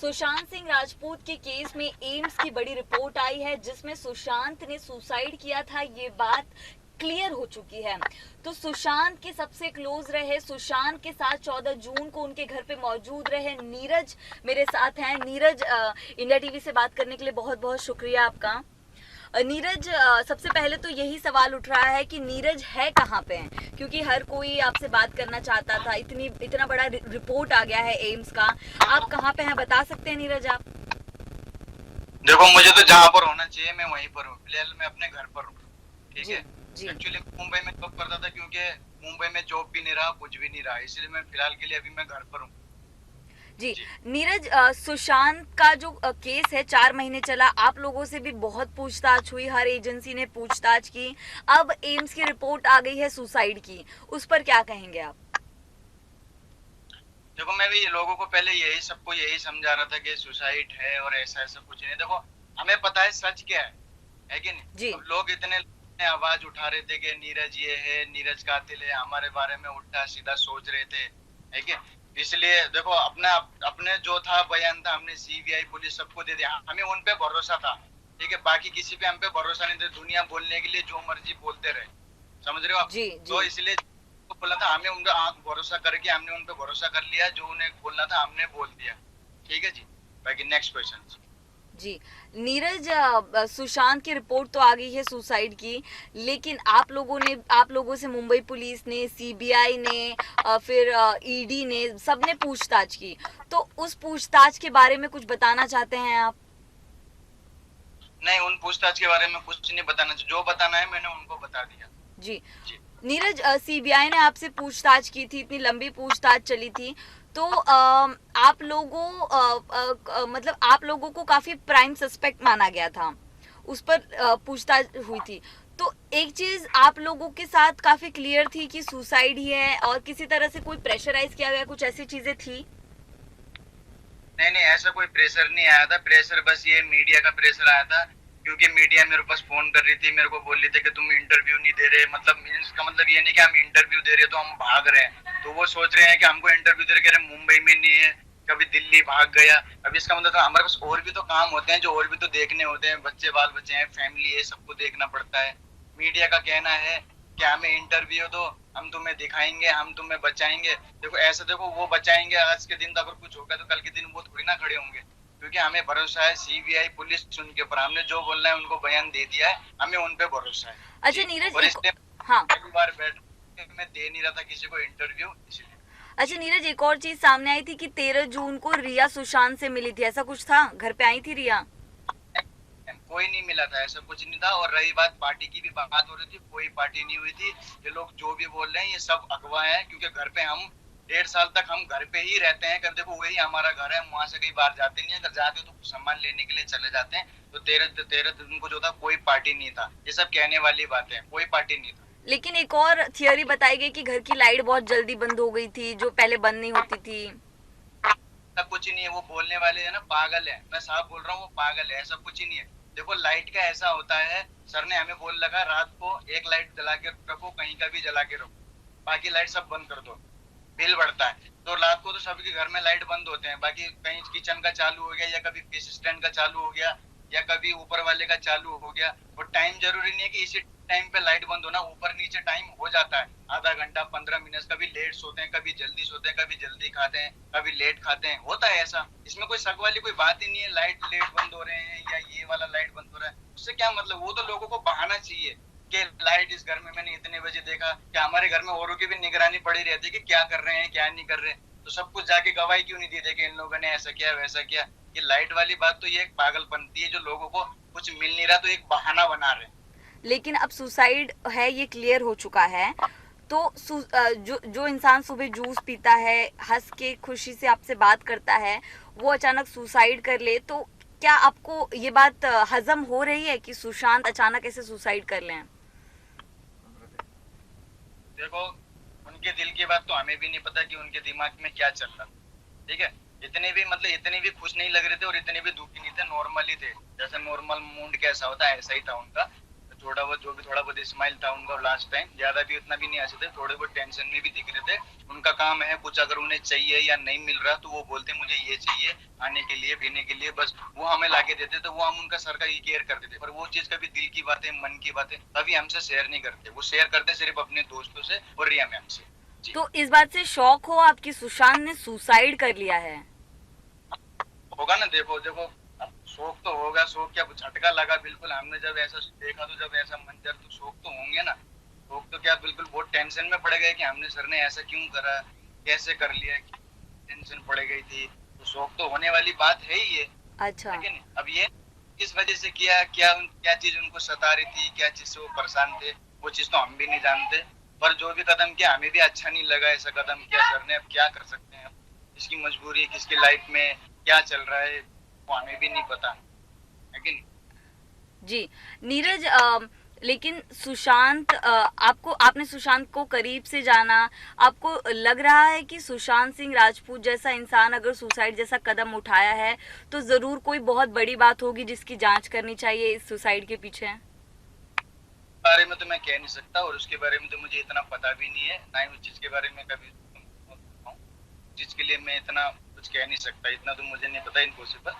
सुशांत सिंह राजपूत के केस में एम्स की बड़ी रिपोर्ट आई है जिसमें सुशांत ने सुसाइड किया था, ये बात क्लियर हो चुकी है। तो सुशांत के सबसे क्लोज रहे, सुशांत के साथ 14 जून को उनके घर पे मौजूद रहे नीरज मेरे साथ हैं। नीरज, इंडिया टीवी से बात करने के लिए बहुत बहुत शुक्रिया आपका। नीरज, सबसे पहले तो यही सवाल उठ रहा है कि नीरज है कहाँ पे हैं, क्योंकि हर कोई आपसे बात करना चाहता था। इतना बड़ा रिपोर्ट आ गया है एम्स का, आप कहाँ पे हैं बता सकते हैं नीरज आप? देखो, मुझे तो जहाँ पर होना चाहिए मैं वहीं पर हूँ। फिलहाल मैं अपने घर पर हूँ। ठीक है। एक्चुअली मुंबई में जॉब करता था, क्योंकि मुंबई में जॉब भी नहीं रहा, कुछ भी नहीं रहा, इसलिए मैं फिलहाल के लिए अभी मैं घर पर हूँ। जी नीरज, सुशांत का जो केस है 4 महीने चला, आप लोगों से भी बहुत पूछताछ हुई, हर एजेंसी ने पूछताछ की, अब एम्स की रिपोर्ट आ गई है सुसाइड की, उस पर क्या कहेंगे आप? देखो, मैं भी लोगों को पहले सबको यही समझा रहा था कि सुसाइड है और ऐसा ऐसा कुछ नहीं। देखो, हमें पता है सच क्या है कि नहीं? जी। अब लोग इतने आवाज उठा रहे थे कि नीरज ये है, नीरज कातिल है, हमारे बारे में उल्टा सीधा सोच रहे थे, है कि? इसलिए देखो, अपना अपने जो था बयान था, हमने सीबीआई पुलिस सबको दे दिया। हमें उन पे भरोसा था, ठीक है। बाकी किसी पे हम पे भरोसा नहीं था। दुनिया बोलने के लिए जो मर्जी बोलते रहे, समझ रहे हो आप? जी तो जी इसलिए बोला था, हमें उनका आंख भरोसा करके हमने उन पे भरोसा कर लिया। जो उन्हें बोलना था हमने बोल दिया। ठीक है जी। बाकी नेक्स्ट क्वेश्चन। जी नीरज, सुशांत की रिपोर्ट तो आ गई है सुसाइड की, लेकिन आप लोगों से मुंबई पुलिस ने, सीबीआई ने, फिर ईडी ने, सबने पूछताछ की, तो उस पूछताछ के बारे में कुछ बताना चाहते हैं आप? नहीं, उन पूछताछ के बारे में कुछ नहीं बताना। जो बताना है मैंने उनको बता दिया। जी जी। नीरज, सीबीआई ने आपसे पूछताछ की थी, इतनी लंबी पूछताछ चली थी, तो मतलब आप लोगों को काफी प्राइम सस्पेक्ट माना गया था, उस पर पूछताछ हुई थी। तो एक चीज आप लोगों के साथ काफी क्लियर थी कि सुसाइड ही है, और किसी तरह से कोई प्रेशराइज किया गया, कुछ ऐसी चीजें थी? नहीं नहीं, ऐसा कोई प्रेशर नहीं आया था। प्रेशर बस ये मीडिया का प्रेशर आया था, क्योंकि मीडिया मेरे पास फोन कर रही थी, मेरे को बोल रही थी कि तुम इंटरव्यू नहीं दे रहे। मतलब इसका मतलब ये नहीं कि हम इंटरव्यू दे रहे तो हम भाग रहे हैं। तो वो सोच रहे हैं कि हमको इंटरव्यू दे रहे, मुंबई में नहीं है, कभी दिल्ली भाग गया। अब इसका मतलब था हमारे पास और भी तो काम होते हैं, जो और भी तो देखने होते हैं। बच्चे बाल बच्चे हैं, फैमिली है, सबको देखना पड़ता है। मीडिया का कहना है कि हमें इंटरव्यू दो, हम तुम्हें दिखाएंगे, हम तुम्हें बचाएंगे। देखो ऐसे, देखो वो बचाएंगे आज के दिन, तो अगर कुछ होगा तो कल के दिन वो थोड़ी ना खड़े होंगे। क्योंकि हमें भरोसा है सीबीआई पुलिस उनके ऊपर, हमने जो बोलना है उनको बयान दे दिया है, हमें उन पे भरोसा है। अच्छा जी। नीरज, और एक इसलिए हाँ पहली बार बैठ मैं दे नहीं रहा था किसी को इंटरव्यू, इसलिए। अच्छा नीरज, एक और चीज सामने आई थी कि 13 जून को रिया सुशांत से मिली थी, ऐसा कुछ था? घर पे आई थी रिया? कोई नहीं मिला था, ऐसा कुछ नहीं था। और रही बात पार्टी की, भी बात हो रही थी, कोई पार्टी नहीं हुई थी। ये लोग जो भी बोल रहे हैं ये सब अफवाह है, क्योंकि घर पे हम 1.5 साल तक हम घर पे ही रहते हैं। कर देखो, वही हमारा घर है, हम वहां से कहीं बाहर जाते नहीं है। अगर जाते हो तो सामान लेने के लिए चले जाते हैं। तो 13 दिन को जो था कोई पार्टी नहीं था। ये सब कहने वाली बातें, कोई पार्टी नहीं था। लेकिन एक और थियोरी बताई गई कि घर की लाइट बहुत जल्दी बंद हो गई थी, जो पहले बंद नहीं होती थी। ऐसा कुछ ही नहीं है। वो बोलने वाले है ना, पागल है। मैं साफ बोल रहा हूँ, वो पागल है, ऐसा कुछ ही नहीं है। देखो, लाइट का ऐसा होता है, सर ने हमें बोल लगा रात को एक लाइट जला के रखो, कहीं का भी जला के रखो, बाकी लाइट सब बंद कर दो, बिल बढ़ता है। तो रात को तो सबके घर में लाइट बंद होते हैं। बाकी कहीं किचन का चालू हो गया, या कभी फिश स्टैंड का चालू हो गया, या कभी ऊपर वाले का चालू हो गया। और टाइम जरूरी नहीं है कि इसी टाइम पे लाइट बंद होना, ऊपर नीचे टाइम हो जाता है, आधा घंटा 15 मिनट। कभी लेट सोते हैं, कभी जल्दी सोते हैं, कभी जल्दी खाते हैं, कभी लेट खाते हैं, होता है ऐसा। इसमें कोई शक वाली कोई बात ही नहीं है। लाइट लेट बंद हो रहे हैं या ये वाला लाइट बंद हो रहा है, उससे क्या मतलब? वो तो लोगों को बहाना चाहिए कि लाइट इस घर में मैंने इतने बजे देखा। क्या हमारे घर में औरों की भी निगरानी पड़ी रहती है कि क्या कर रहे हैं क्या नहीं कर रहे हैं? तो सब कुछ जाके गवाही क्यों नहीं दी थे कि इन लोगों ने ऐसा किया वैसा किया? ये लाइट वाली बात तो ये एक पागलपंती है, जो लोगों को कुछ मिल नहीं रहा तो एक बहाना बना रहे हैं। लेकिन अब सुसाइड है, ये क्लियर हो चुका है, तो जो इंसान सुबह जूस पीता है, हंस के खुशी से आपसे बात करता है, वो अचानक सुसाइड कर ले, तो क्या आपको ये बात हजम हो रही है कि सुशांत अचानक ऐसे सुसाइड कर लें? देखो, उनके दिल की बात तो हमें भी नहीं पता कि उनके दिमाग में क्या चल रहा। ठीक है। इतने भी खुश नहीं लग रहे थे और इतने भी दुखी नहीं थे, नॉर्मल ही थे। जैसे नॉर्मल मूड कैसा होता है ऐसा ही था उनका। थोड़ा बहुत जो भी थोड़ा बहुत स्माइल था उनका लास्ट टाइम, ज्यादा भी उतना भी नहीं हंसे थे, थोड़े बहुत टेंशन में भी दिख रहे थे। उनका काम है कुछ अगर उन्हें चाहिए या नहीं मिल रहा तो वो बोलते मुझे ये चाहिए खाने के लिए पीने के लिए, बस वो हमें लाके देते तो वो हम उनका सर का ये केयर करते थे। पर वो चीज कभी दिल की बातें मन की बातें कभी हमसे शेयर नहीं करते, वो शेयर करते सिर्फ अपने दोस्तों से और रिया मैम से। जी। तो इस बात से शौक हो आपकी सुशांत ने सुसाइड कर लिया है? होगा ना, देखो देखो, अब शौक तो होगा, शौक क्या झटका लगा बिल्कुल, हमने जब ऐसा देखा तो जब ऐसा मंजर तो शौक तो होंगे ना। शौक तो क्या, बिल्कुल बहुत टेंशन में पड़ गए कि हमने सर ने ऐसा क्यों करा, कैसे कर लिया, टेंशन पड़ गई थी। तो शौक तो होने वाली बात है ही ये, अच्छा। लेकिन अब ये किस वजह से किया, क्या चीज उनको सता रही थी, क्या चीज से वो परेशान थे, वो चीज तो हम भी नहीं जानते। पर जो भी कदम किया हमें भी अच्छा नहीं लगा, ऐसा कदम किया सर ने, अब क्या कर सकते हैं, किसकी मजबूरी, किसकी लाइफ में क्या चल रहा है वो हमें भी नहीं पता है कि नहीं। जी नीरज, लेकिन सुशांत, आपने सुशांत को करीब से जाना, आपको लग रहा है कि सुशांत सिंह राजपूत जैसा इंसान अगर सुसाइड जैसा कदम उठाया है तो जरूर कोई बहुत बड़ी बात होगी जिसकी जांच करनी चाहिए इस सुसाइड के पीछे? बारे में तो मैं कह नहीं सकता और उसके बारे में तो मुझे इतना पता भी नहीं है, ना ही उस चीज के बारे में कभी चीज के लिए मैं इतना कुछ कह नहीं सकता, इतना तो मुझे नहीं पता, इम्पॉसिबल।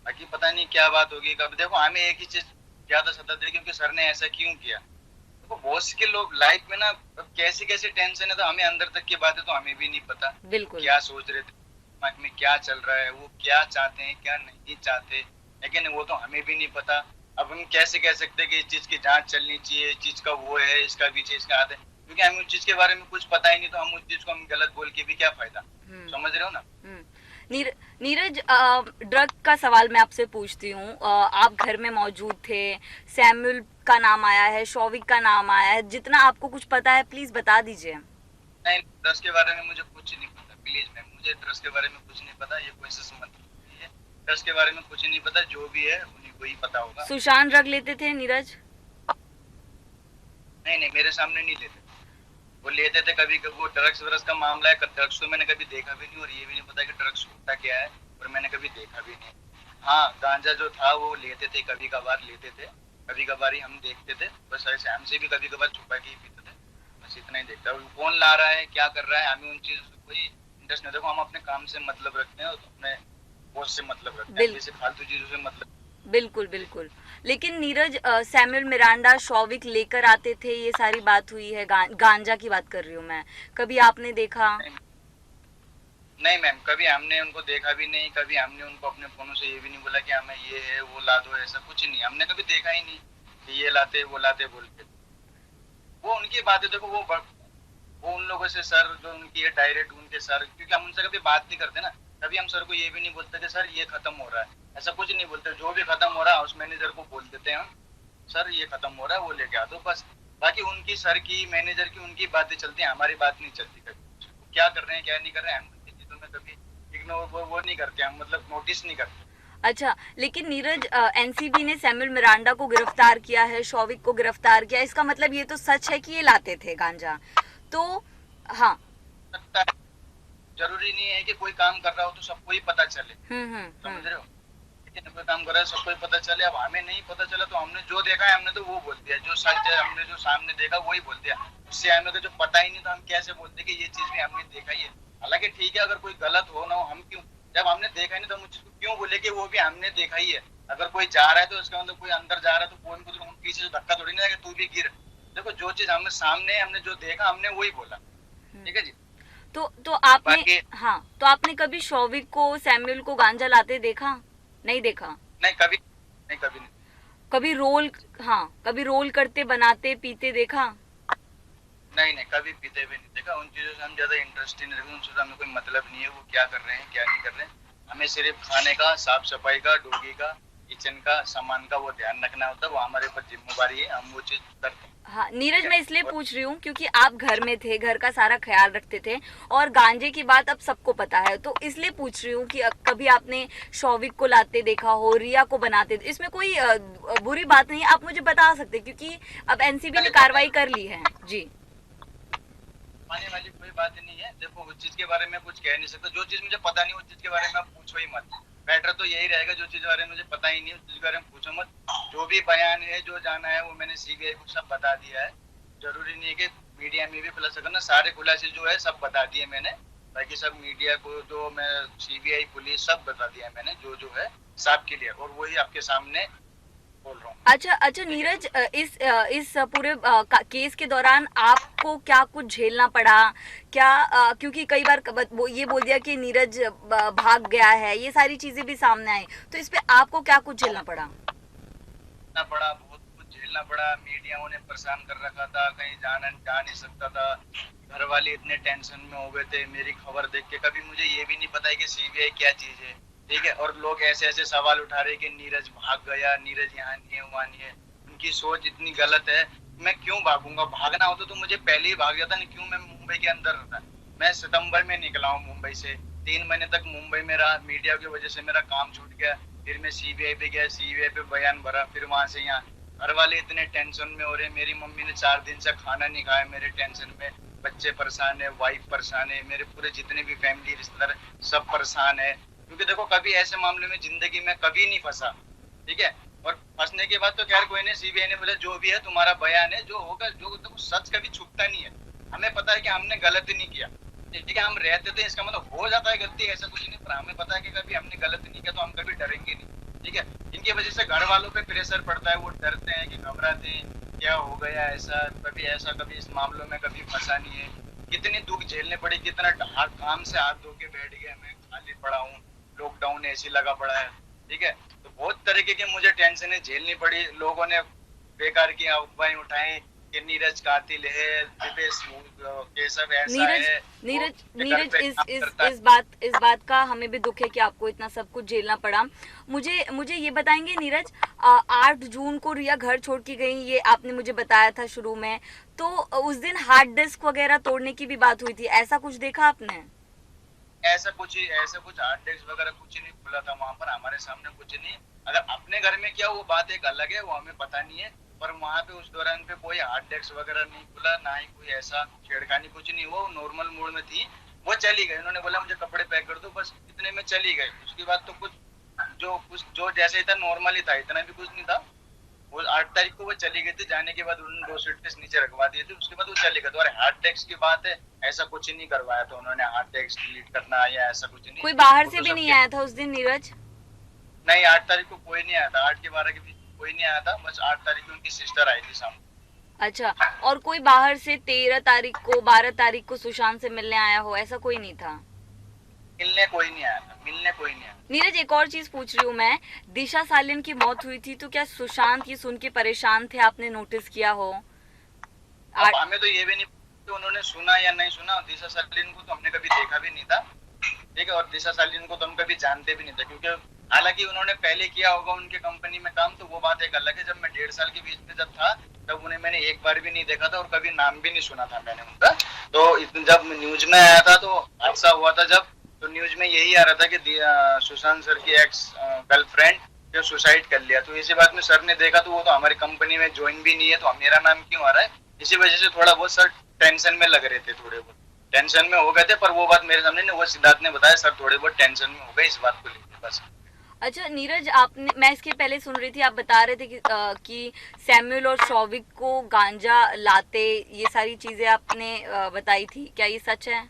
बाकी पता नहीं क्या बात होगी कब। देखो हमें एक ही चीज ज्यादा सताती है क्योंकि सर ने ऐसा क्यों किया। देखो बहुत से लोग लाइफ में ना कैसी कैसी टेंशन है तो हमें अंदर तक की बातें तो हमें भी नहीं पता, बिल्कुल। क्या सोच रहे थे दिमाग में, क्या चल रहा है, वो क्या चाहते हैं क्या नहीं चाहते, लेकिन वो तो हमें भी नहीं पता। अब हम कैसे कह सकते हैं कि इस चीज की जांच चलनी चाहिए, इस चीज का वो है, इसका पीछे इसका हाथ है, क्योंकि हमें उस चीज के बारे में कुछ पता ही नहीं, तो हम उस चीज को हम गलत बोल के भी क्या फायदा। समझ रहे हो ना। नीरज, ड्रग का सवाल मैं आपसे पूछती हूँ। आप घर में मौजूद थे, सैमुअल का नाम आया है, शौविक का नाम आया है, जितना आपको कुछ पता है प्लीज बता दीजिए। नहीं, ड्रग्स के बारे में मुझे कुछ नहीं पता, प्लीज मैम, मुझे ड्रग्स के बारे में कुछ नहीं पता, ये कोई से मत कीजिए। ड्रग्स के बारे में कुछ नहीं पता, जो भी है उन्हीं को ही पता होगा। सुशांत ड्रग लेते थे नीरज? नहीं नहीं, मेरे सामने नहीं लेते, वो लेते थे कभी कभी। वो ड्रग्स व्रग्स का मामला है, ड्रग्स तो मैंने कभी देखा भी नहीं और ये भी नहीं पता कि ड्रग्स होता क्या है, और मैंने कभी देखा भी नहीं। हाँ, गांजा जो था वो लेते थे, कभी कभार लेते थे, कभी कभार ही हम देखते थे, बस ऐसे हमसे भी कभी कभार छुपा के ही पीते थे, बस इतना ही देखता। कौन ला रहा है क्या कर रहा है हमें उन चीजों से कोई इंटरेस्ट नहीं। देखो हम अपने काम से मतलब रखते हैं और अपने पोस्ट से मतलब रखते हैं, जैसे फालतू चीजों से मतलब। बिल्कुल बिल्कुल। लेकिन नीरज, सैमुअल मिरांडा, शौविक लेकर आते थे, ये सारी बात हुई है, गांजा की बात कर रही हूँ मैं, कभी आपने देखा? नहीं मैम, कभी हमने उनको देखा भी नहीं, कभी हमने उनको अपने फोनों से ये भी नहीं बोला कि हमें ये है वो ला दो, ऐसा कुछ नहीं, हमने कभी देखा ही नहीं कि ये लाते वो लाते बोल के। वो उनकी बात है, देखो वो उन लोगों से सर जो उनकी है डायरेक्ट उनके सर, क्योंकि हम उनसे कभी बात नहीं करते ना, कभी हम सर को ये भी नहीं बोलते कि सर ये खत्म हो रहा है, ऐसा कुछ नहीं बोलते। जो भी खत्म हो रहा है हाउस मैनेजर को बोल देते हैं हम, सर ये खत्म हो रहा है वो लेके आ दो, बस। बाकी उनकी सर की मैनेजर की उनकी बातें चलती है, हमारी बात नहीं चलती कभी। क्या कर रहे हैं क्या नहीं कर रहे हैं हम उनकी चीजों में कभी इग्नोर वो नहीं करते, हम मतलब नोटिस नहीं करते। अच्छा, लेकिन नीरज, एनसीबी ने सैमुअल मिरांडा को गिरफ्तार किया है, शौविक को गिरफ्तार किया, इसका मतलब ये तो सच है कि ये लाते थे गांजा, तो हाँ। लगता है जरूरी नहीं है कि कोई काम कर रहा हो तो सबको ही पता चले, समझ रहे हो, लेकिन कोई काम कर रहा है सबको ही पता चले। अब हमें नहीं पता चला तो हमने जो देखा है हमने तो वो बोल दिया, जो सच है हमने जो सामने देखा वही बोल दिया, उससे हमें तो जो पता ही नहीं तो हम कैसे बोलते कि ये चीज भी हमने देखा ही है। हालांकि ठीक है, अगर कोई गलत हो ना हो, हम क्यों, जब हमने देखा ही नहीं तो हम उस चीज को क्यों बोले कि वो भी हमने देखा ही है। अगर कोई जा रहा है तो उसका मतलब कोई अंदर जा रहा है तो कोई को तो पीछे से धक्का थोड़ी ना कि तू भी गिर। देखो जो चीज हमने सामने हमने जो देखा हमने वही बोला, ठीक है जी। तो आपने, हाँ, तो आपने कभी शौविक को, सैमुअल को गांजा लाते देखा? नहीं देखा? नहीं कभी नहीं, कभी नहीं। कभी रोल, हाँ, कभी रोल करते, बनाते, पीते देखा? नहीं नहीं, कभी पीते भी नहीं देखा। उन चीजों से हम ज्यादा इंटरेस्ट ही नहीं रखते, उनसे हमें कोई मतलब नहीं है वो क्या कर रहे हैं क्या नहीं कर रहे हैं। हमें सिर्फ खाने का, साफ सफाई का, डोगी का, किचन का, सामान का वो ध्यान रखना होता है, वो हमारे ऊपर जिम्मेवारी है, हम वो चीज करते हैं। हाँ नीरज, मैं इसलिए पूछ रही हूँ क्योंकि आप घर में थे, घर का सारा ख्याल रखते थे, और गांजे की बात अब सबको पता है, तो इसलिए पूछ रही हूँ कि कभी आपने शौविक को लाते देखा हो, रिया को बनाते, इसमें कोई बुरी बात नहीं, आप मुझे बता सकते, क्योंकि अब एनसीबी ने कार्रवाई कर ली है। जी, मानने वाली कोई बात नहीं है। देखो उस चीज के बारे में कुछ कह नहीं सकता, जो चीज मुझे पता नहीं उस चीज के बारे में आप पूछो ही मत, बेटर तो यही रहेगा, जो चीज बारे में मुझे पता ही नहीं है उस चीज के बारे में पूछो मत। जो भी बयान है, जो जाना है, वो मैंने सीबीआई को सब बता दिया है। जरूरी नहीं है कि मीडिया में भी प्लस करना, सारे खुलासे जो है सब बता दिए मैंने। बाकी सब मीडिया को जो मैं सीबीआई पुलिस सब बता दिया मैंने, जो जो है साफ क्लियर, और वही आपके सामने बोल रहा हूँ। अच्छा अच्छा नीरज, इस पूरे केस के दौरान आपको क्या कुछ झेलना पड़ा क्या? क्योंकि कई बार वो ये बोल दिया कि नीरज भाग गया है, ये सारी चीजें भी सामने आई, तो इस पे आपको क्या कुछ झेलना पड़ा? झेलना पड़ा, बहुत कुछ झेलना पड़ा। मीडिया ने परेशान कर रखा था, कहीं जा नहीं सकता था। घर वाले इतने टेंशन में हो गए थे मेरी खबर देख के। कभी मुझे ये भी नहीं पता है कि सीबीआई क्या चीज है, ठीक है। और लोग ऐसे ऐसे सवाल उठा रहे कि नीरज भाग गया, नीरज यहाँ नहीं है, वहाँ नहीं है। उनकी सोच इतनी गलत है। मैं क्यों भागूंगा? भागना होता तो मुझे पहले ही भाग जाता, नहीं क्यों मैं मुंबई के अंदर रहता। मैं सितंबर में निकला हूँ मुंबई से, 3 महीने तक मुंबई में रहा। मीडिया की वजह से मेरा काम छूट गया। फिर मैं सीबीआई पे गया, सीबीआई पे बयान भरा, फिर वहां से यहाँ। घर वाले इतने टेंशन में हो रहे, मेरी मम्मी ने 4 दिन से खाना नहीं खाया मेरे टेंशन में। बच्चे परेशान है, वाइफ परेशान है, मेरे पूरे जितने भी फैमिली रिश्तेदार सब परेशान है। क्योंकि देखो, कभी ऐसे मामले में जिंदगी में कभी नहीं फंसा, ठीक है। और फंसने के बाद तो खैर कोई नहीं, सीबीआई ने बोला जो भी है तुम्हारा बयान है, जो होगा, जो देखो सच कभी छुपता नहीं है। हमें पता है कि हमने गलत नहीं किया, ठीक है। हम रहते थे, इसका मतलब हो जाता है गलती, ऐसा कुछ नहीं, पर हमें पता है कि कभी हमने गलत नहीं किया, तो हम कभी डरेंगे नहीं, ठीक है। इनकी वजह से घर वालों पे प्रेशर पड़ता है, वो डरते हैं कि घबराते हैं क्या हो गया ऐसा, कभी इस मामलों में कभी फंसा नहीं है। कितनी दुख झेलने पड़ी, कितना काम से हाथ धो के बैठ गया, मैं खाली पड़ा हूँ, लॉकडाउन एसी लगा पड़ा है, ठीक है। तो बहुत तरीके की मुझे टेंशनें झेलनी पड़ी। लोगों ने बेकार की अफवाहें उठाई कि नीरज कातिल है, दिपेश केशव ऐसा नीरज है, वो नीरज बेकार नीरज पे इस काम इस करता है। इस बात का हमें भी दुख है कि आपको इतना सब कुछ झेलना पड़ा। मुझे मुझे ये बताएंगे नीरज, 8 जून को रिया घर छोड़ के गई, ये आपने मुझे बताया था शुरू में, तो उस दिन हार्ड डिस्क वगैरह तोड़ने की भी बात हुई थी, ऐसा कुछ देखा आपने? ऐसा कुछ हार्ड डिस्क वगैरह कुछ नहीं खुला था वहां पर, हमारे सामने कुछ नहीं। अगर अपने घर में क्या, वो बात एक अलग है, वो हमें पता नहीं है। पर वहां पे उस दौरान पे कोई हार्ड डिस्क वगैरह नहीं खुला, ना ही कोई ऐसा छेड़खानी, कुछ नहीं। वो नॉर्मल मूड में थी, वो चली गई। उन्होंने बोला मुझे कपड़े पैक कर दो, बस इतने में चली गई। उसके बाद तो कुछ जो जैसे था नॉर्मल ही था, इतना भी कुछ नहीं था। वो 8 तारीख को वो चली गई थी। जाने के बाद उन्होंने 2 सूटकेस नीचे रखवा दिए थे, उसके बाद वो चले गए। और हार्ड डिस्क की बात है, ऐसा कुछ नहीं करवाया था उन्होंने, हार्ड डिस्क डिलीट करना या ऐसा कुछ नहीं। कोई बाहर वो से तो भी नहीं सबके आया था उस दिन नीरज? नहीं, 8 तारीख को कोई नहीं आया था, 8 के 12 के बीच कोई नहीं आया था। बस 8 तारीख को उनकी सिस्टर आई थी शाम। अच्छा, और कोई बाहर से 13 तारीख को 12 तारीख को सुशांत से मिलने आया हो, ऐसा कोई नहीं था? मिलने कोई नहीं आया था, मिलने कोई नहीं आया। नीरज, एक और चीज पूछ रही हूँ मैं, दिशा सालियन की मौत हुई थी, तो क्या सुशांत ये सुन के परेशान थे, आपने नोटिस किया हो? अब हमें तो ये भी नहीं कि उन्होंने सुना या नहीं सुना। दिशा सालिन को तो हमने कभी देखा भी नहीं था, ठीक है। और दिशा सालिन को तो हम कभी जानते भी नहीं थे, क्योंकि हालांकि उन्होंने पहले किया होगा उनके कंपनी में काम, तो वो बात एक अलग है। जब मैं 1.5 साल के बीच में जब था, तब उन्हें मैंने एक बार भी नहीं देखा था, और कभी नाम भी नहीं सुना था मैंने उनका। तो जब न्यूज में आया था, तो हादसा हुआ था जब, तो न्यूज में यही आ रहा था कि सुशांत सर की एक्स गर्लफ्रेंड जो सुसाइड कर लिया। तो इसी बात में सर ने देखा, तो वो तो हमारी कंपनी में ज्वाइन भी नहीं है, तो मेरा नाम क्यों आ रहा है? इसी वजह से थोड़ा बहुत सर टेंशन में लग रहे थे, थोड़े बहुत टेंशन में हो गए थे। पर वो बात मेरे सामने नहीं, वो सिद्धार्थ ने बताया सर थोड़े बहुत टेंशन में हो गए इस बात को लेकर, बस। अच्छा नीरज, आपने, मैं इसके पहले सुन रही थी, आप बता रहे थे कि सैमुअल और शौविक को गांजा लाते, ये सारी चीजें आपने बताई थी, क्या ये सच है?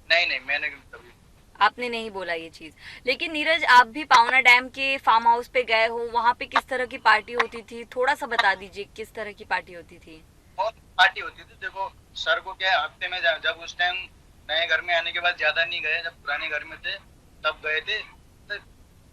नहीं, मैंने कभी आपने नहीं बोला ये चीज। लेकिन नीरज, आप भी पावना डैम के फार्म हाउस पे गए हो, वहाँ पे किस तरह की पार्टी होती थी, थोड़ा सा बता दीजिए किस तरह की पार्टी होती थी? बहुत पार्टी होती थी। देखो, सर को क्या है, हफ्ते में जब उस टाइम नए घर में आने के बाद ज्यादा नहीं गए, जब पुराने घर में थे तब गए थे। तो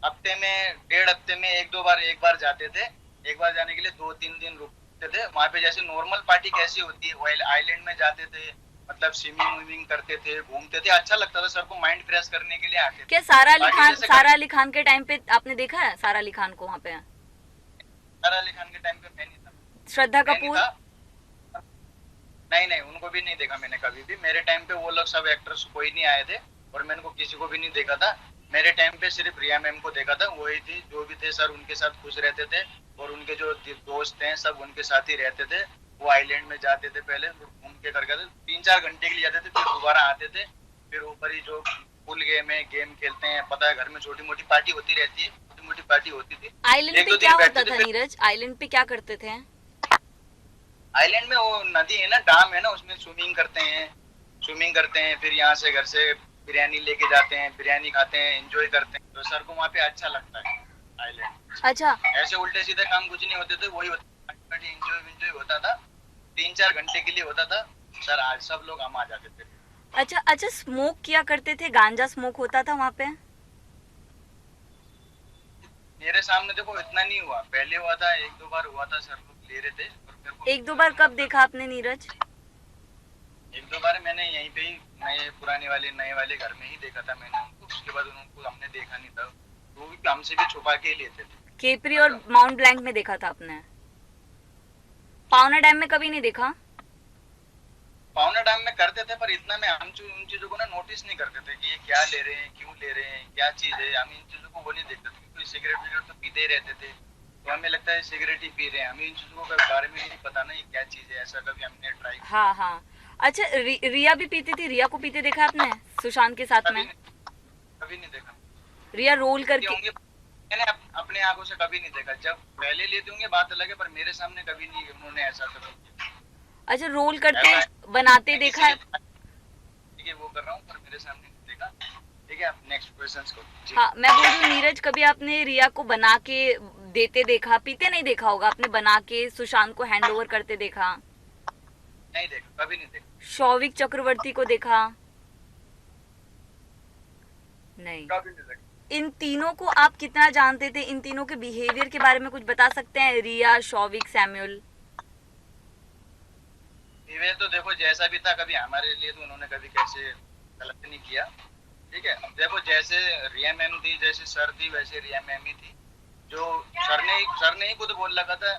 हफ्ते में, 1.5 हफ्ते में एक बार जाते थे। एक बार जाने के लिए 2-3 दिन रुकते थे वहां पे। जैसे नॉर्मल पार्टी कैसी होती है, आइलैंड में जाते थे, मतलब स्विमिंग विमिंग करते थे, घूमते थे, अच्छा लगता था। सर को माइंड फ्रेश करने के लिए आते थे। क्या सारा अली खान के टाइम पे आपने देखा है सारा अली खान को वहाँ पे? सारा अली खान के टाइम पे मैं नहीं था। श्रद्धा मैं नहीं कपूर? था, नहीं, उनको भी नहीं देखा मैंने कभी भी। मेरे टाइम पे वो लोग सब एक्टर्स कोई नहीं आए थे, और मैंने को किसी को भी नहीं देखा था। मेरे टाइम पे सिर्फ रिया मैम को देखा था, वही थी। जो भी थे सर उनके साथ खुश रहते थे, और उनके जो दोस्त हैं सब उनके साथ ही रहते थे। वो आइलैंड में जाते थे, पहले घूम के करके 3-4 घंटे के लिए जाते थे, फिर दोबारा आते थे। फिर ऊपर ही जो फुल गेम है, गेम खेलते हैं, पता है घर में छोटी मोटी पार्टी होती रहती है, छोटी मोटी पार्टी होती थी। आइलैंड एक पे दो क्या दिन होता बैठते थे था फिर। नीरज, आइलैंड पे क्या करते थे? आइलैंड में वो नदी है ना, डाम है ना, उसमें स्विमिंग करते हैं, स्विमिंग करते हैं, फिर यहाँ से घर से बिरयानी लेके जाते हैं, बिरयानी खाते हैं, एंजॉय करते हैं, तो सर को वहाँ पे अच्छा लगता है आइलैंड। अच्छा ऐसे उल्टे सीधे काम कुछ नहीं होते थे, वही एंजॉय एंजॉय होता था, 3-4 घंटे के लिए होता था। सर आज सब लोग हम आ जाते थे। अच्छा अच्छा, स्मोक किया करते थे, गांजा स्मोक होता था वहाँ पे? मेरे सामने देखो इतना नहीं हुआ, पहले हुआ था, 1-2 बार हुआ था, सर लोग ले रहे थे और मेरे को एक दो बार कब देखा आपने नीरज? 1-2 बार मैंने यहीं पे ही नए पुराने वाले नए वाले घर में ही देखा था मैंने उनको, उसके बाद उनको हमने देखा नहीं था, वो भी हमसे भी छुपा के ही लेते थे। केपरी और माउंट ब्लैंक में देखा था आपने? पावना डैम में कभी नहीं देखा? पावना डैम में करते थे, पर इतना में हम उन चीजों को ना नोटिस नहीं करते थे कि ये क्या ले रहे हैं, क्यों ले रहे हैं, क्या चीज है, हम इन चीजों को वो नहीं देखते थे, क्योंकि सिगरेट विगरेट तो पीते ही रहते थे, तो हमें लगता है सिगरेट ही पी रहे हैं, हमें इन चीजों के बारे में ही नहीं पता ना ये क्या चीज है, ऐसा कभी हमने ट्राई हाँ हाँ। अच्छा, रिया भी पीती थी, रिया को पीते देखा है आपने सुशांत के साथ कभी में? कभी नहीं देखा। रिया रोल लेते करके। होंगे, मैंने अपने आंखों से कभी नहीं देखा, जब पहले लेते होंगे बात अलग है, पर मेरे सामने कभी नहीं उन्होंने ऐसा कभी किया। अच्छा, रोल करके ऐसा बनाते मैं देखा किसी है? के ठीक है वो कर रहा हूँ, पर मेरे सामने नहीं देखा। ठीक है, आप नेक्स्ट क्वेश्चन को जी। हाँ, मैं बोल रही हूँ नीरज, कभी आपने रिया को बना के देते देखा? पीते नहीं देखा होगा आपने, बना के सुशांत को हैंड ओवर करते देखा? नहीं देखा, कभी नहीं देखा। शौविक चक्रवर्ती को देखा? नहीं। कभी नहीं देखा। इन तीनों को आप कितना जानते थे? इन तीनों के बिहेवियर के बारे में कुछ बता सकते हैं? रिया, शौविक, सैमुअल। वे तो देखो जैसा भी था, कभी हमारे लिए तो उन्होंने कभी कैसे गलत नहीं किया। ठीक है, अब देखो जैसे रिया मैम थी, जैसे सर थी, वैसे रिया मैम ही थी। जो सर ने ही खुद बोल रखा था,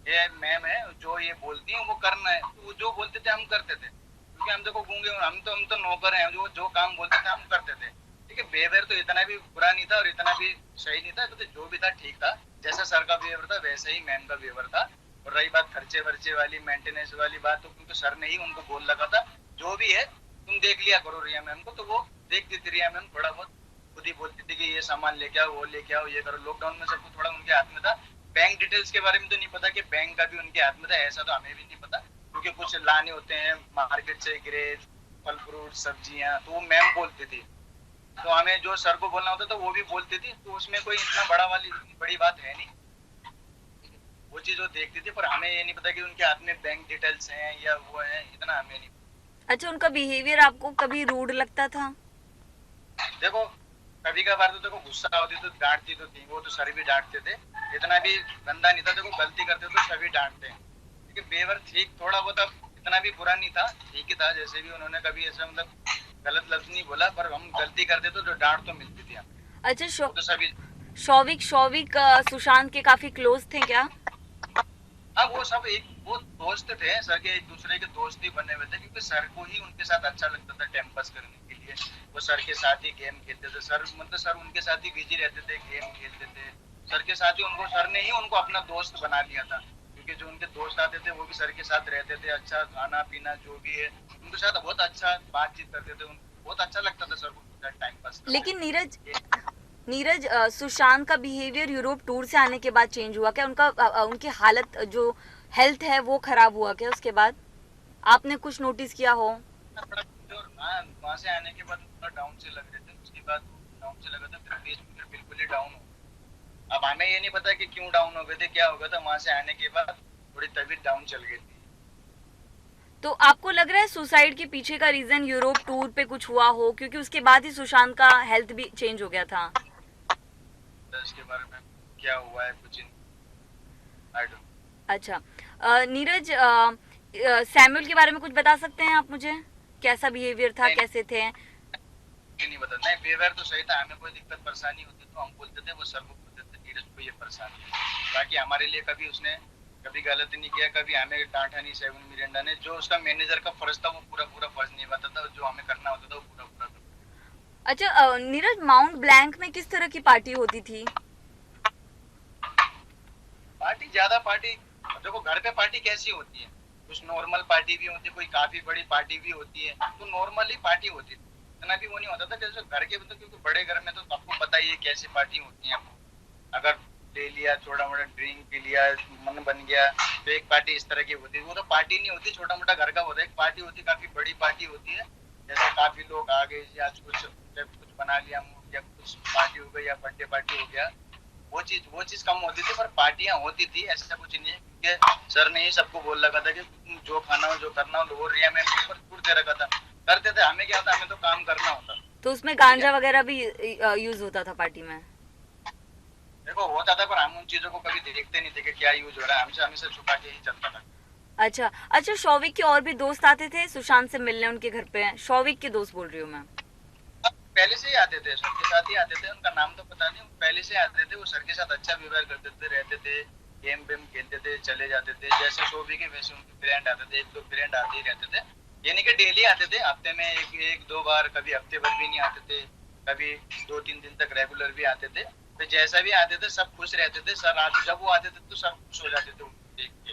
ये मैम है, जो ये बोलती है वो करना है, तो वो जो बोलते थे हम करते थे, क्योंकि हम देखो गूंगे, हम तो नौकर हैं, जो जो काम बोलते थे हम करते थे। ठीक है, बिहेवियर तो इतना भी बुरा नहीं था और इतना भी सही नहीं था, तो जो भी था ठीक था, जैसा सर का बिहेवियर था वैसे ही मैम का बिहेवियर था। और रही बात खर्चे वर्चे वाली, मेंटेनेंस वाली बात, तो क्योंकि सर ने ही उनको बोल रखा था जो भी है तुम देख लिया करो रिया मैम को, तो वो देखती थी रिया मैम, थोड़ा बहुत खुद ही बोलती थी कि ये सामान लेके आओ, वो लेके आओ, ये करो। लॉकडाउन में सब कुछ थोड़ा उनके हाथ में था। बैंक डिटेल्स के बारे में तो नहीं पता कि बैंक का भी उनके हाथ में था, ऐसा तो हमें भी नहीं पता, क्योंकि कुछ लाने होते हैं मार्केट से, ग्रेज, फल फ्रूट, सब्जियां, तो वो मैम बोलती थी, तो हमें जो सर को बोलना होता था वो भी बोलती थी, तो उसमें कोई इतना बड़ी बात है नहीं, वो चीज वो देखती थी, पर हमें ये नहीं पता कि उनके हाथ में बैंक डिटेल्स हैं या वो है, इतना हमें नहीं। अच्छा, उनका बिहेवियर आपको कभी रूड लगता था? देखो कभी कभार तो देखो गुस्सा होती तो डांटती तो थी, वो तो सर भी डांटते थे, इतना भी गंदा नहीं था, देखो गलती करते तो सभी डांटते हैं, क्योंकि बेवर ठीक थोड़ा बहुत, अब इतना भी बुरा नहीं था, ठीक ही था, जैसे भी उन्होंने कभी ऐसा मतलब गलत लफ्ज नहीं बोला, पर हम गलती करते तो डांट तो मिलती थी हमें, अच्छा, वो तो सभी। शौविक शौविक सुशांत के काफी क्लोज थे क्या? हाँ वो सब एक वो दोस्त थे सर के, एक दूसरे के दोस्त ही बने हुए थे, क्योंकि सर को ही उनके साथ अच्छा लगता था टाइम पास करने के लिए, वो सर के साथ ही गेम खेलते थे, सर मतलब सर उनके साथ ही बिजी रहते थे, गेम खेलते थे, सर के साथ ही उनको, सर ने ही उनको अपना दोस्त बना लिया था, क्योंकि जो उनके दोस्त आते थे वो भी सर के साथ रहते थे, अच्छा खाना पीना जो भी है उनके साथ बहुत अच्छा बातचीत करते थे, उनको बहुत अच्छा लगता था सर को टाइम पास। लेकिन नीरज, नीरज सुशांत का बिहेवियर यूरोप टूर से आने के बाद चेंज हुआ क्या? उनकी हालत जो हेल्थ है वो खराब हुआ क्या उसके बाद? आपने कुछ नोटिस किया हो? वहाँ से आने के बाद थोड़ा डाउन से लग रहे थे, उसके बाद डाउन से लगा था, फिर बीच में फिर बिल्कुल ही डाउन हो। अब हमें ये नहीं पता कि क्यों डाउन हो गए थे, क्या हो गया था, वहाँ से आने के बाद थोड़ी तबीयत डाउन चल गई थी। तो आपको लग रहा है सुसाइड के पीछे का रीजन यूरोप टूर पे कुछ हुआ हो, क्योंकि उसके बाद ही सुशांत का हेल्थ भी चेंज हो गया था? इसके बारे में क्या हुआ है कुछ आई डोंट। अच्छा, नीरज, सैमुअल के बारे में कुछ बता सकते हैं आप मुझे? कैसा बिहेवियर था, कैसे थे? नहीं बता, नहीं व्यवहार तो सही था, हमें कोई दिक्कत परेशानी होती तो हम बोलते थे, वो सर को बोलते थे नीरज को ये परेशानी है, बाकी हमारे लिए कभी उसने कभी गलत नहीं किया, कभी हमें डांटा नहीं। सेवन मिरिंडा ने जो उसका मैनेजर का फर्ज था वो पूरा पूरा फर्ज निभाता था, जो हमें करना होता था वो पूरा पूरा करता। अच्छा, नीरज, माउंट ब्लैंक में किस तरह की पार्टी होती थी? पार्टी ज्यादा पार्टी, देखो घर पे पार्टी कैसी होती है, कुछ नॉर्मल पार्टी भी होती है, कोई काफी बड़ी पार्टी भी होती है, तो नॉर्मली पार्टी होती थी, इतना भी वो नहीं होता था जैसे घर के, मतलब क्योंकि बड़े घर में तो आपको पता ही है कैसी पार्टी होती है। अगर ले लिया थोड़ा मोटा ड्रिंक पी लिया, मन बन गया, तो एक पार्टी इस तरह की होती है। वो तो पार्टी नहीं होती, छोटा मोटा घर का होता है। एक पार्टी होती है, काफी बड़ी पार्टी होती है, जैसे काफी लोग आ गए, आज कुछ बना लिया या कुछ पार्टी हो गई या बर्थडे पार्टी हो गया, वो चीज कम होती थी। पर पार्टियां होती थी, ऐसा कुछ नहीं है, क्योंकि सर ने ही सबको बोल रखा था कि जो खाना हो जो करना हो, वो रिया मैम के ऊपर छूट दे रखा था। करते थे, हमें क्या होता, हमें तो काम करना होता। तो उसमें गांजा वगैरह भी यूज होता था पार्टी में? देखो होता था, पर हम उन चीजों को कभी देखते नहीं थे कि क्या यूज हो रहा है, हमसे हमेशा छुपा के ही चलता था। अच्छा अच्छा, शौविक के और भी दोस्त आते थे सुशांत से मिलने उनके घर पे? शौविक के दोस्त बोल रही हूँ मैं। पहले से ही आते थे, सर के साथ ही आते थे, उनका नाम तो पता नहीं, पहले से आते थे। वो सर के साथ अच्छा व्यवहार करते थे, रहते थे, गेम वेम खेलते थे, चले जाते थे। जैसे शोभी के वैसे उनके फ्रेंड आते थे, एक दो फ्रेंड आते ही रहते थे। ये नहीं कि डेली आते थे, हफ्ते में एक दो बार, कभी हफ्ते भर भी नहीं आते थे, कभी 2-3 दिन तक रेगुलर भी आते थे। तो जैसा भी आते थे सब खुश रहते थे। सर आते, जब वो आते थे तो सब खुश हो जाते थे, उनको देख के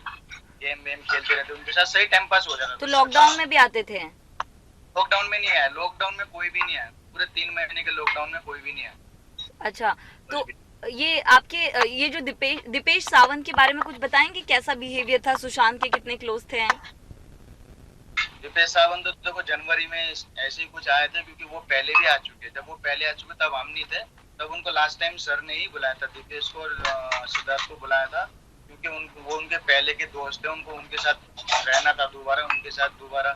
गेम वेम खेलते रहते, उनके साथ सही टाइम पास हो जाता तो था। लॉकडाउन में भी आते थे? लॉकडाउन में नहीं आया, लॉकडाउन में कोई भी नहीं आया, पूरे 3 महीने के लॉकडाउन में कोई भी नहीं आया। अच्छा, तो ये आपके ये जो दीपेश सावंत के बारे में कुछ बताएंगे, कैसा बिहेवियर था, सुशांत के कितने क्लोज थे? दीपेश सावंत तो देखो जनवरी में ऐसे ही कुछ आए थे, क्योंकि वो पहले भी आ चुके। जब वो पहले आ चुके तब हम नहीं थे, तब उनको लास्ट टाइम सर ने ही बुलाया था, दीपेश को और सिद्धार्थ को बुलाया था, क्योंकि वो उनके पहले के दोस्त थे, उनको उनके साथ रहना था, दोबारा उनके साथ दोबारा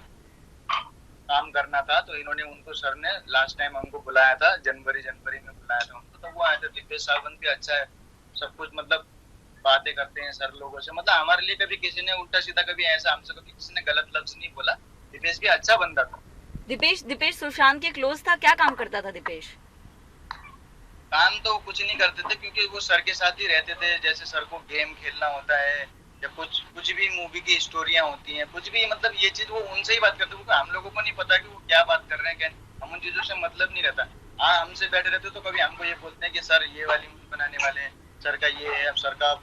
काम करना था। तो इन्होंने उनको, सर ने लास्ट टाइम हमको बुलाया था, जनवरी में बुलाया था उनको, तो वो आए थे। दीपेश सावंत भी अच्छा है, सब कुछ मतलब बातें करते हैं सर लोगों से, मतलब हमारे लिए कभी किसी ने उल्टा सीधा, कभी ऐसा हमसे कभी किसी ने गलत लफ्ज नहीं बोला। दीपेश भी अच्छा बंदा था। दीपेश सुशांत के क्लोज था? क्या काम करता था दीपेश? काम तो कुछ नहीं करते थे, क्योंकि वो सर के साथ ही रहते थे। जैसे सर को गेम खेलना होता है, या कुछ भी मूवी की स्टोरियां होती हैं, कुछ भी, मतलब ये चीज वो उनसे ही बात करते, क्योंकि हम लोगों को नहीं पता कि वो क्या बात कर रहे हैं, क्या हम उन चीजों से मतलब नहीं रहता। हाँ, हमसे बैठे रहते तो कभी हमको ये बोलते हैं कि सर ये वाली मूवी बनाने वाले हैं, सर का ये है, अब सर का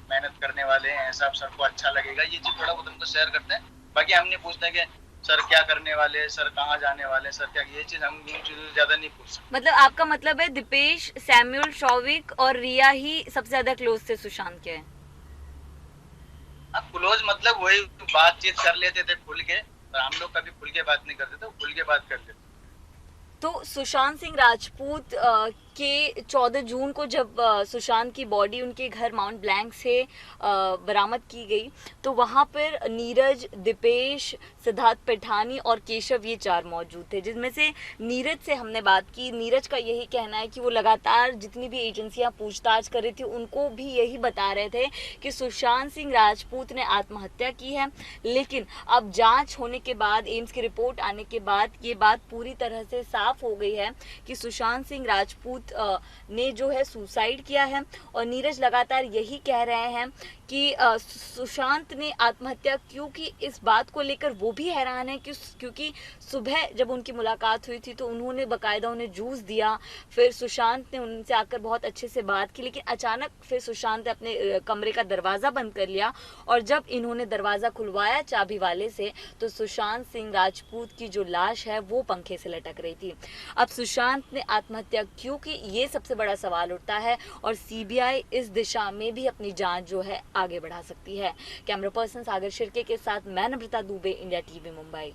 मेहनत करने वाले हैं, ऐसा, अब सर को अच्छा लगेगा, ये चीज थोड़ा बहुत हमको शेयर करते हैं। बाकी हम नहीं पूछते कि सर क्या करने वाले हैं, सर कहाँ जाने वाले हैं, सर क्या, ये चीज हम इन चीजों से ज्यादा नहीं पूछते। मतलब आपका मतलब है दीपेश, सैमुअल, शौविक और रिया ही सबसे ज्यादा क्लोज थे सुशांत के? हाँ, क्लोज मतलब वही बातचीत कर लेते थे खुल के, पर हम लोग कभी खुल के बात नहीं करते थे, खुल के बात करते थे। तो सुशांत सिंह राजपूत के 14 जून को जब सुशांत की बॉडी उनके घर माउंट ब्लैंक से बरामद की गई, तो वहाँ पर नीरज, दीपेश, सिद्धार्थ पिठानी और केशव, ये 4 मौजूद थे, जिसमें से नीरज से हमने बात की। नीरज का यही कहना है कि वो लगातार जितनी भी एजेंसियां पूछताछ कर रही थी उनको भी यही बता रहे थे कि सुशांत सिंह राजपूत ने आत्महत्या की है, लेकिन अब जांच होने के बाद, एम्स की रिपोर्ट आने के बाद ये बात पूरी तरह से साफ हो गई है कि सुशांत सिंह राजपूत ने जो है सुसाइड किया है। और नीरज लगातार यही कह रहे हैं कि सुशांत ने आत्महत्या क्यों की, इस बात को लेकर वो भी हैरान है, क्योंकि सुबह जब उनकी मुलाकात हुई थी तो उन्होंने बाकायदा उन्हें जूस दिया, फिर सुशांत ने उनसे आकर बहुत अच्छे से बात की, लेकिन अचानक फिर सुशांत ने अपने कमरे का दरवाज़ा बंद कर लिया, और जब इन्होंने दरवाज़ा खुलवाया चाबी वाले से, तो सुशांत सिंह राजपूत की जो लाश है वो पंखे से लटक रही थी। अब सुशांत ने आत्महत्या क्यों की, ये सबसे बड़ा सवाल उठता है, और सीबीआई इस दिशा में भी अपनी जांच जो है आगे बढ़ा सकती है। कैमरा पर्सन सागर शिर्के के साथ मैं नम्रता दुबे, इंडिया टीवी मुंबई।